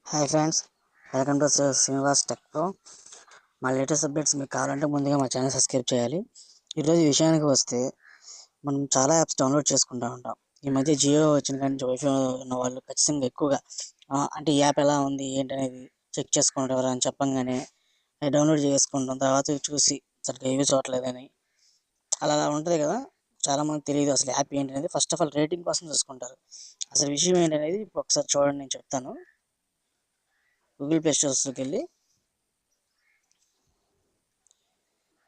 Hi friends, welcome to Srinivas tech pro. మా latest updates మీకు కావాలంటే ముందుగా మా ఛానల్ సబ్స్క్రైబ్ చేయాలి. ఈరోజు విషయానికి వస్తే మనం చాలా యాప్స్ డౌన్లోడ్ చేసుకుంటూ ఉంటాం. ఈ మధ్య జియో వచ్చిన కానీ నుంచి వైఫై ఉన్న వాళ్ళు ఖచ్చితంగా ఎక్కువగా అంటే ఈ యాప్ ఎలా ఉంది ఏంటనేది చెక్ చేసుకుంటారు అని చెప్పంగానే అది డౌన్లోడ్ చేసుకుంటాం. తర్వాత చూసి సరిగ్గా ఏవి చూడలేదని అలా ఉంటుంది కదా. చాలామంది తెలియదు అసలు యాప్ ఏంటనేది. ఫస్ట్ ఆఫ్ ఆల్ రేటింగ్ కోసం చూసుకుంటారు. అసలు విషయం ఏంటనేది ఇప్పుడు ఒకసారి చూడండి, నేను చెప్తాను. గూగుల్ ప్లే స్టోర్స్లోకి వెళ్ళి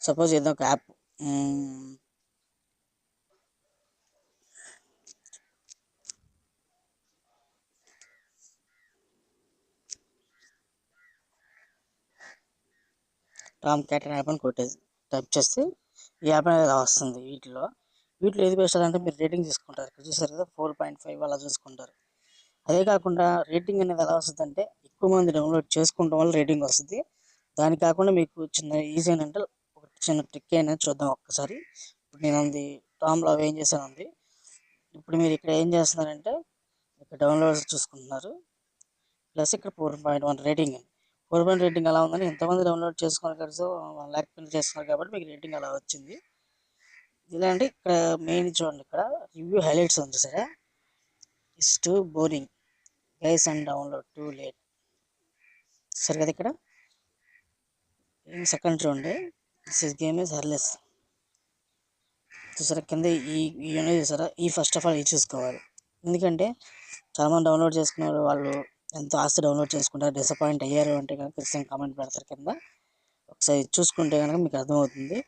సపోజ్ ఏదో ఒక యాప్ టామ్ క్యాట్ అనే యాప్ అని టైప్ చేస్తే ఈ యాప్ అనేది వస్తుంది. వీటిలో ఏది బెస్ట్ అంటే మీరు రేటింగ్ తీసుకుంటారు. ఇక్కడ చూసారు కదా, 4.5 అలా చూసుకుంటారు. అదే కాకుండా రేటింగ్ అనేది ఎలా వస్తుంది అంటే ఎక్కువ మంది డౌన్లోడ్ చేసుకుంటాం వల్ల రేటింగ్ వస్తుంది. దాని కాకుండా మీకు చిన్న ఈజీ ఏంటంటే ఒక చిన్న ట్రిక్ అనేది చూద్దాం ఒక్కసారి. ఇప్పుడు నేను ఉంది టామ్లో అవి ఏం చేశాను. ఇప్పుడు మీరు ఇక్కడ ఏం చేస్తున్నారంటే ఇక్కడ డౌన్లోడ్స్ చూసుకుంటున్నారు. ప్లస్ ఇక్కడ 4.1 రేటింగ్. 4.1 రేటింగ్ ఎలా ఉందని ఎంతమంది డౌన్లోడ్ చేసుకున్నారు కదా, 1,00,000 పిల్ చేస్తున్నారు కాబట్టి మీకు రేటింగ్ అలా వచ్చింది. ఇలా అంటే ఇక్కడ మెయిన్ చూడండి, ఇక్కడ రివ్యూ హైలైట్స్ ఉంది సరే. It's two boring guys and download too late. సరే కదా, ఇక్కడ సెకండ్ చూడండి, దిస్ గేమ్ ఇస్ హర్లెస్. చూసారా కింద ఈ అనేది చూసారా, ఈ ఫస్ట్ ఆఫ్ ఆల్ ఇది చూసుకోవాలి. ఎందుకంటే చాలామంది డౌన్లోడ్ చేసుకున్నారు, వాళ్ళు ఎంతో ఆస్తి డౌన్లోడ్ చేసుకుంటారు, డిసప్పాయింట్ అయ్యారు అంటే కనుక ఖచ్చితంగా కామెంట్ పెడతారు కింద. ఒకసారి చూసుకుంటే కనుక మీకు అర్థమవుతుంది.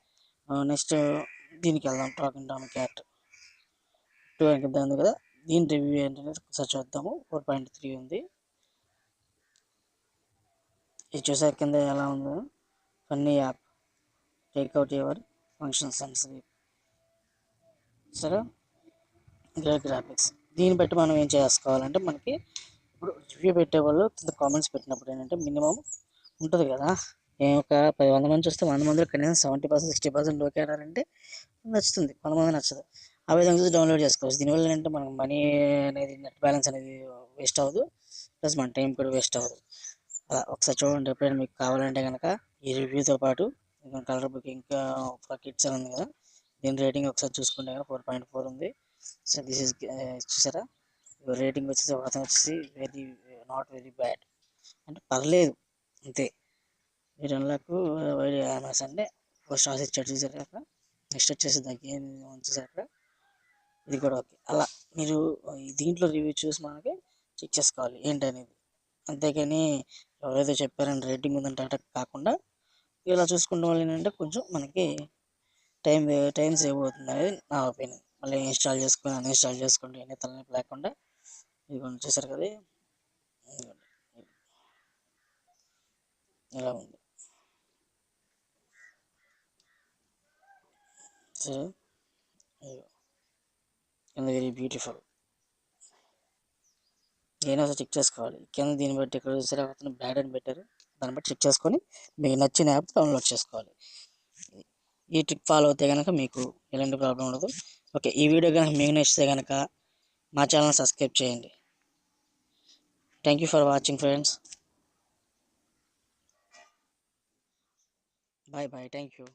నెక్స్ట్ దీనికి వెళ్దాం. టామ్ క్యాట్ 2 అని ఉంది కదా, దీని రివ్యూ ఏంటంటే ఒకసారి చూద్దాము. 4.3 ఉంది. ఇది చూసారు కింద ఎలా ఉందో. Funny app, take out your functions and sleep. సరే, గ్రేట్ గ్రాఫిక్స్. దీన్ని బట్టి మనం ఏం చేసుకోవాలంటే మనకి ఇప్పుడు రివ్యూ పెట్టే వాళ్ళు కింద కామెంట్స్ పెట్టినప్పుడు ఏంటంటే మినిమం ఉంటుంది కదా. ఒక 100 మంది చూస్తే 100 మందిలో కనీసం 70%, 60% ఓకే అన్నారంటే నచ్చుతుంది, 100 మంది నచ్చదు. ఆ విధంగా చూసి డౌన్లోడ్ చేసుకోవచ్చు. దీనివల్ల ఏంటంటే మనకు మనీ అనేది, నెట్ బ్యాలెన్స్ అనేది వేస్ట్ అవ్వదు, ప్లస్ మన టైం కూడా వేస్ట్ అవ్వదు. అలా ఒకసారి చూడండి. ఎప్పుడైనా మీకు కావాలంటే కనుక ఈ రివ్యూతో పాటు కలర్ బుక్ ఇంకా ఫర్ కిడ్స్ అని ఉంది కదా, దీని రేటింగ్ ఒకసారి చూసుకుంటే కనుక 4.4 ఉంది. సో దిస్ ఇస్ చూసారా, రేటింగ్ వచ్చేసి ఒకసారి వచ్చేసి నాట్ వెరీ బ్యాడ్ అంటే పర్లేదు అంతే. 2,00,000 అమెజాన్ అంటే 4 స్టార్స్ ఇచ్చాడు చూసారు అక్కడ. నెక్స్ట్ వచ్చేసి గేమ్ చూసారు అక్కడ, ఇది కూడా ఓకే. అలా మీరు దీంట్లో రివ్యూ చూసి మనకి చెక్ చేసుకోవాలి ఏంటనేది. అంతేకాని ఎవరైతే చెప్పారని రేటింగ్ ఉందంటే అట్లా కాకుండా ఇలా చూసుకుంటాం వల్ల ఏంటంటే కొంచెం మనకి టైం సేవ్ అవుతుంది అనేది నా ఒపీనియన్. మళ్ళీ ఇన్స్టాల్ చేసుకొని అన్ఇన్స్టాల్ చేసుకుంటే ఎన్ని తలనొప్పి లేకుండా ఇది కొంచెం చూసారు కదా, ఇలా ఉంది. సో కింద వెరీ బ్యూటిఫుల్. ఏదైనా చెక్ చేసుకోవాలి కింద. దీన్ని బట్టి ఇక్కడ చూసారా, అతను బ్యాడ్ అని పెట్టారు, దాన్ని బట్టి చెక్ చేసుకొని మీకు నచ్చిన యాప్ డౌన్లోడ్ చేసుకోవాలి. ఈ ట్రిక్ ఫాలో అవుతే కనుక మీకు ఎలాంటి ప్రాబ్లం ఉండదు. ఓకే, ఈ వీడియో కనుక మీకు నచ్చితే కనుక మా ఛానల్ సబ్స్క్రైబ్ చేయండి. Thank you for watching friends. Bye bye, thank you.